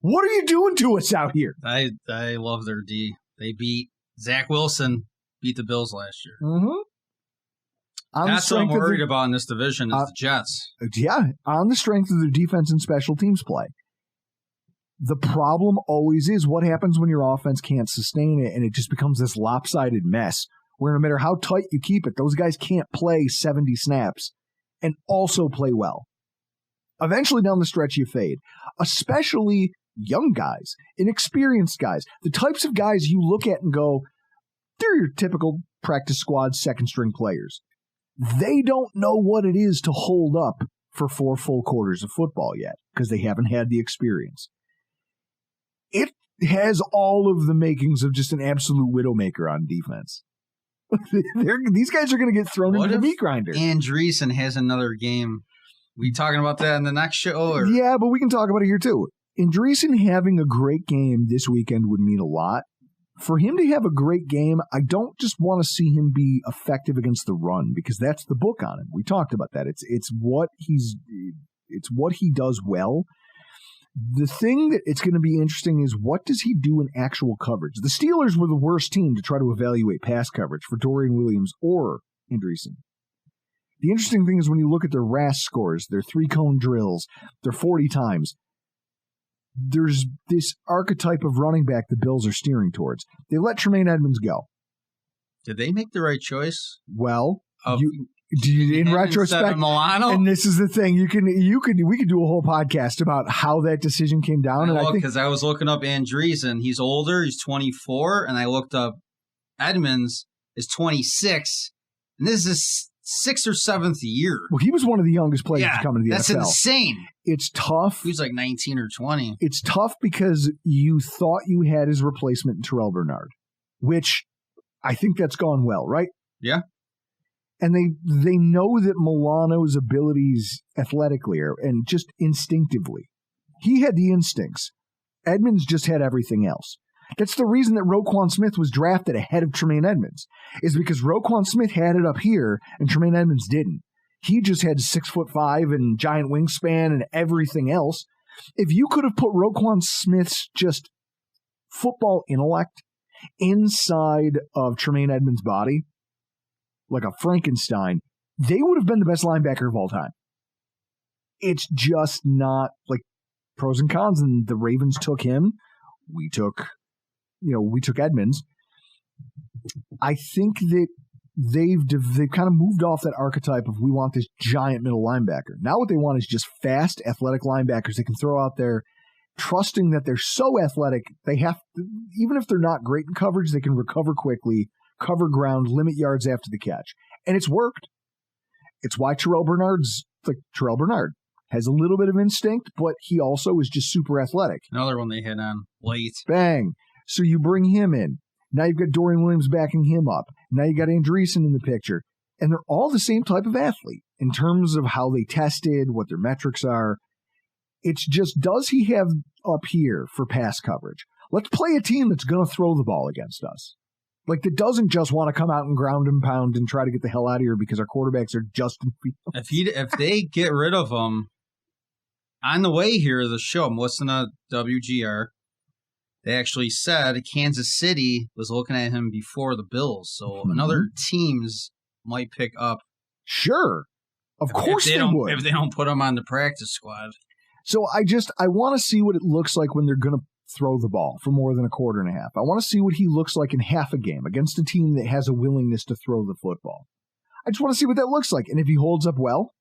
What are you doing to us out here? I love their D. They beat Zach Wilson, beat the Bills last year. Mm-hmm. That's what I'm worried about in this division is the Jets. Yeah, on the strength of their defense and special teams play. The problem always is what happens when your offense can't sustain it and it just becomes this lopsided mess where no matter how tight you keep it, those guys can't play 70 snaps and also play well. Eventually down the stretch you fade, especially young guys, inexperienced guys, the types of guys you look at and go, they're your typical practice squad second-string players. They don't know what it is to hold up for 4 full quarters of football yet because they haven't had the experience. It has all of the makings of just an absolute widowmaker on defense. These guys are going to get thrown into the meat grinder. Andreessen has another game. We talking about that in the next show? Or? Yeah, but we can talk about it here too. Andreessen having a great game this weekend would mean a lot. For him to have a great game, I don't just want to see him be effective against the run because that's the book on him. We talked about that. It's what he does well. The thing that it's going to be interesting is what does he do in actual coverage? The Steelers were the worst team to try to evaluate pass coverage for Dorian Williams or Andreessen. The interesting thing is when you look at their RAS scores, their 3-cone drills, their 40 times, there's this archetype of running back the Bills are steering towards. They let Tremaine Edmonds go. Did they make the right choice? Well, in retrospect, and this is the thing, we could do a whole podcast about how that decision came down. And I think because I was looking up Andreessen, he's older, he's 24, and I looked up Edmonds is 26, and this is his 6th or 7th year. Well, he was one of the youngest players to come into the NFL. That's insane. It's tough. He was like 19 or 20. It's tough because you thought you had his replacement in Terrell Bernard, which I think that's gone well, right? Yeah. And they know that Milano's abilities athletically and just instinctively. He had the instincts. Edmonds just had everything else. That's the reason that Roquan Smith was drafted ahead of Tremaine Edmonds, is because Roquan Smith had it up here and Tremaine Edmonds didn't. He just had 6'5" and giant wingspan and everything else. If you could have put Roquan Smith's just football intellect inside of Tremaine Edmonds' body, like a Frankenstein, they would have been the best linebacker of all time. It's just not, like, pros and cons, and the Ravens took him. We took Edmonds. I think that they've kind of moved off that archetype of we want this giant middle linebacker. Now what they want is just fast, athletic linebackers they can throw out there, trusting that they're so athletic, they have to, even if they're not great in coverage, they can recover quickly, cover ground, limit yards after the catch. And it's worked. It's why Terrell Bernard's like Terrell Bernard. Has a little bit of instinct, but he also is just super athletic. Another one they hit on late. Bang. So you bring him in. Now you've got Dorian Williams backing him up. Now you got Andreessen in the picture. And they're all the same type of athlete in terms of how they tested, what their metrics are. It's just, does he have up here for pass coverage? Let's play a team that's going to throw the ball against us. Like, that doesn't just want to come out and ground and pound and try to get the hell out of here because our quarterbacks are Justin Fields. If they get rid of him, on the way here to the show, I'm listening to WGR. They actually said Kansas City was looking at him before the Bills, so another teams might pick up. Sure, of course they would if they don't put him on the practice squad. So I want to see what it looks like when they're going to throw the ball for more than a quarter and a half. I want to see what he looks like in half a game against a team that has a willingness to throw the football. I just want to see what that looks like, and if he holds up well,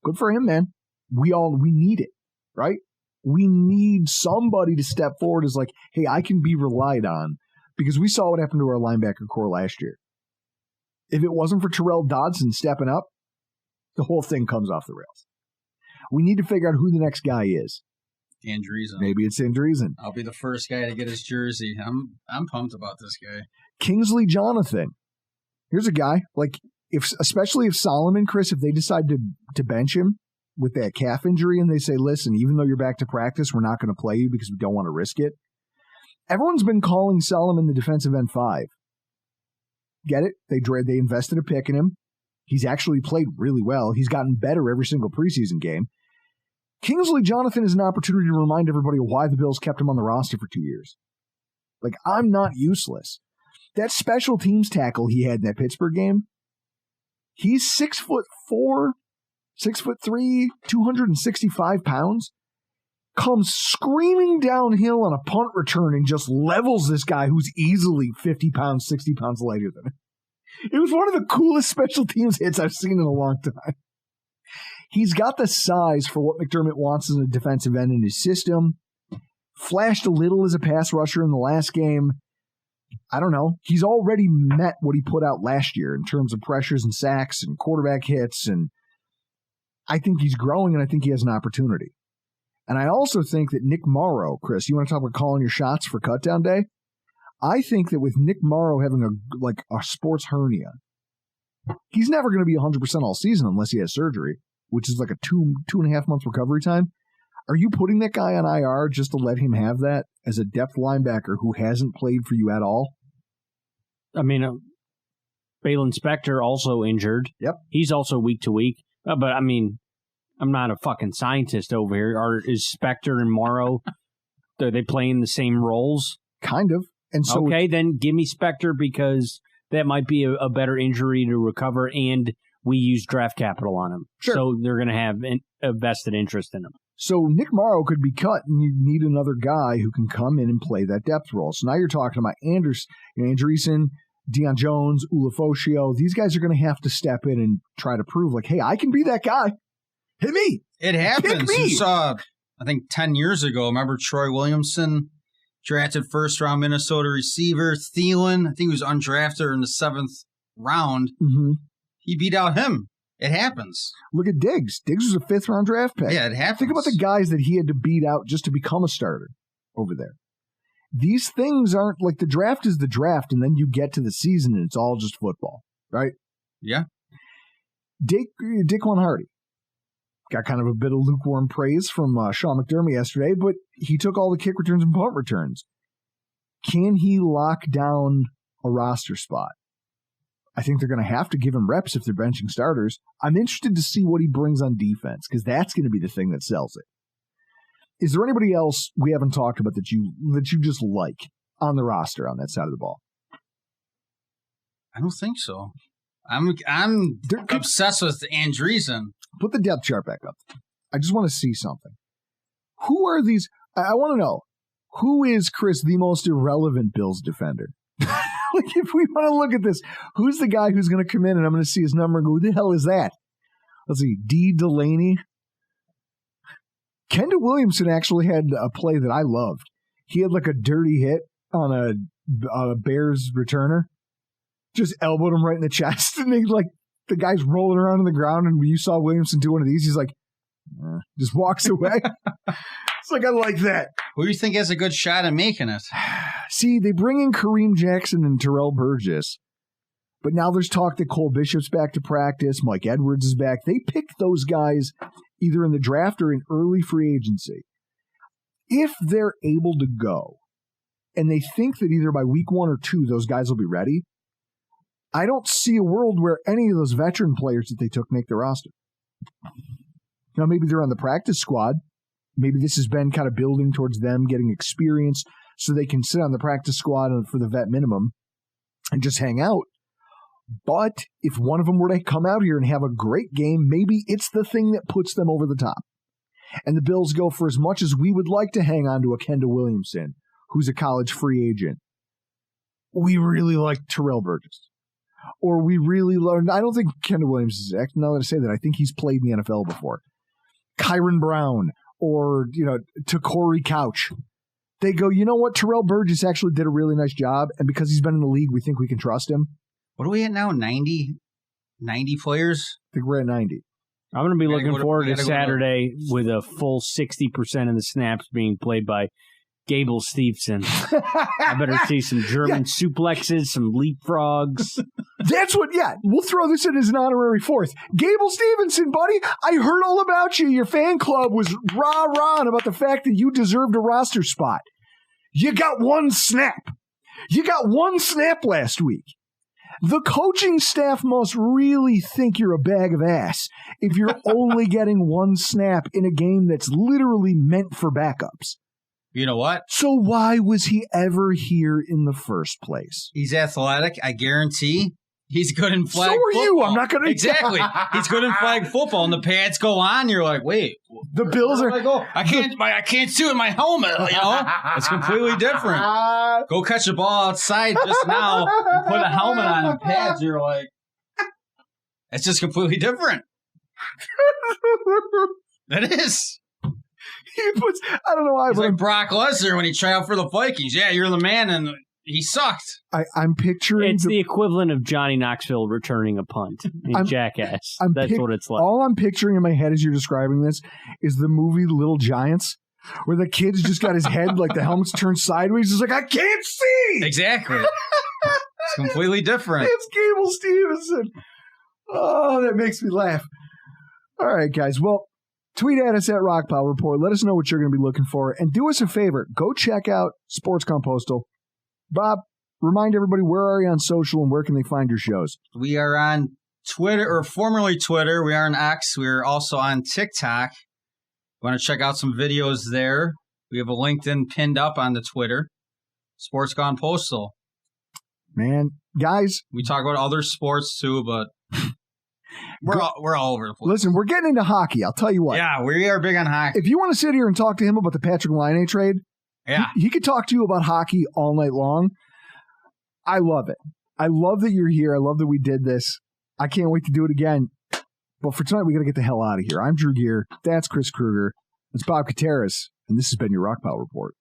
good for him, man. We need it, right? We need somebody to step forward as like, hey, I can be relied on, because we saw what happened to our linebacker core last year. If it wasn't for Terrell Dodson stepping up, the whole thing comes off the rails. We need to figure out who the next guy is. Andreessen. Maybe it's Andreessen. I'll be the first guy to get his jersey. I'm pumped about this guy. Kingsley Jonathan. Here's a guy, like, especially if Solomon, Chris, if they decide to bench him with that calf injury and they say, listen, even though you're back to practice, we're not going to play you because we don't want to risk it. Everyone's been calling Solomon the defensive end 5. Get it? They invested a pick in him. He's actually played really well. He's gotten better every single preseason game. Kingsley Jonathan is an opportunity to remind everybody why the Bills kept him on the roster for 2 years. Like, I'm not useless. That special teams tackle he had in that Pittsburgh game, he's 6'4", 6'3", 265 pounds, comes screaming downhill on a punt return and just levels this guy who's easily 50 pounds, 60 pounds lighter than him. It was one of the coolest special teams hits I've seen in a long time. He's got the size for what McDermott wants as a defensive end in his system. Flashed a little as a pass rusher in the last game. I don't know. He's already met what he put out last year in terms of pressures and sacks and quarterback hits. And I think he's growing, and I think he has an opportunity. And I also think that Nick Morrow, Chris, you want to talk about calling your shots for cutdown day? I think that with Nick Morrow having a sports hernia, he's never going to be 100% all season unless he has surgery, which is like a 2.5 month recovery time. Are you putting that guy on IR just to let him have that as a depth linebacker who hasn't played for you at all? I mean, Balin Spector also injured. Yep. He's also week to week. But, I mean, I'm not a fucking scientist over here. Is Spector and Morrow, are they playing the same roles? Kind of. And so okay, then give me Spector, because that might be a better injury to recover, and we use draft capital on him. Sure. So they're going to have a vested interest in him. So Nick Morrow could be cut, and you need another guy who can come in and play that depth role. So now you're talking about Andreessen, Deion Jones, Ulofoshio, these guys are going to have to step in and try to prove, like, hey, I can be that guy. Hit me. It happens. You saw, I think, 10 years ago, remember Troy Williamson, drafted first-round Minnesota receiver. Thielen, I think he was undrafted in the 7th round. Mm-hmm. He beat out him. It happens. Look at Diggs. Diggs was a 5th-round draft pick. Yeah, it happens. Think about the guys that he had to beat out just to become a starter over there. These things aren't like the draft is the draft, and then you get to the season, and it's all just football, right? Yeah. Daquan Hardy got kind of a bit of lukewarm praise from Sean McDermott yesterday, but he took all the kick returns and punt returns. Can he lock down a roster spot? I think they're going to have to give him reps if they're benching starters. I'm interested to see what he brings on defense, because that's going to be the thing that sells it. Is there anybody else we haven't talked about that you just like on the roster on that side of the ball? I don't think so. I'm obsessed with Andreessen. Put the depth chart back up. I just want to see something. Who are these? I want to know, who is, Chris, the most irrelevant Bills defender? Like, if we want to look at this, who's the guy who's going to come in and I'm going to see his number and go, who the hell is that? Let's see, D. Delaney. Kendall Williamson actually had a play that I loved. He had like a dirty hit on a Bears returner. Just elbowed him right in the chest, and they like the guy's rolling around on the ground, and when you saw Williamson do one of these, he's like, just walks away. It's like, I like that. Who do you think has a good shot at making it? See, they bring in Kareem Jackson and Terrell Burgess, but now there's talk that Cole Bishop's back to practice, Mike Edwards is back. They picked those guys either in the draft or in early free agency. If they're able to go, and they think that either by week 1 or 2 those guys will be ready, I don't see a world where any of those veteran players that they took make the roster. Now, maybe they're on the practice squad. Maybe this has been kind of building towards them getting experience so they can sit on the practice squad for the vet minimum and just hang out. But if one of them were to come out here and have a great game, maybe it's the thing that puts them over the top. And the Bills go, for as much as we would like to hang on to a Kendall Williamson, who's a college free agent, we really like Terrell Burgess. Or we really learned, I don't think Kendall Williams is, now that I say that, I think he's played in the NFL before. Kyron Brown or, Takori Couch. They go, you know what? Terrell Burgess actually did a really nice job. And because he's been in the league, we think we can trust him. What are we at now? 90 players? I think we're at 90. I'm going to be looking forward to Saturday with a full 60% of the snaps being played by Gable Steveson. I better see some German suplexes, some leapfrogs. That's what, we'll throw this in as an honorary 4th. Gable Stevenson, buddy, I heard all about you. Your fan club was rah-rahing about the fact that you deserved a roster spot. You got one snap. You got one snap last week. The coaching staff must really think you're a bag of ass if you're only getting one snap in a game that's literally meant for backups. You know what? So why was he ever here in the first place? He's athletic, I guarantee. He's good in flag football. So are you. I'm not going to... Exactly. He's good in flag football, and the pads go on. You're like, wait. The Bills are... I can't see it in my helmet, It's completely different. Go catch a ball outside just now, put a helmet on and pads, you're like... It's just completely different. It is. I don't know why. He's like Brock Lesnar when he tried out for the Vikings. Yeah, you're the man, and he sucked. I'm picturing... It's the equivalent of Johnny Knoxville returning a punt in Jackass. That's what it's like. All I'm picturing in my head as you're describing this is the movie Little Giants, where the kid's just got his head, like the helmet's turned sideways. He's like, I can't see! Exactly. It's completely different. It's Gable Stevenson. Oh, that makes me laugh. All right, guys. Well, tweet at us at Rockpile Report. Let us know what you're going to be looking for. And do us a favor. Go check out SportsCom Postal. Bob, remind everybody, where are you on social and where can they find your shows? We are on Twitter, or formerly Twitter. We are on X. We are also on TikTok. You want to check out some videos there. We have a LinkedIn pinned up on the Twitter. Sports Gone Postal. Man, guys. We talk about other sports too, but we're all over the place. Listen, we're getting into hockey. I'll tell you what. Yeah, we are big on hockey. If you want to sit here and talk to him about the Patrick Laine trade, he could talk to you about hockey all night long. I love it. I love that you're here. I love that we did this. I can't wait to do it again. But for tonight, we got to get the hell out of here. I'm Drew Gear. That's Chris Kruger. It's Bob Koteras. And this has been your Rock Pile Report.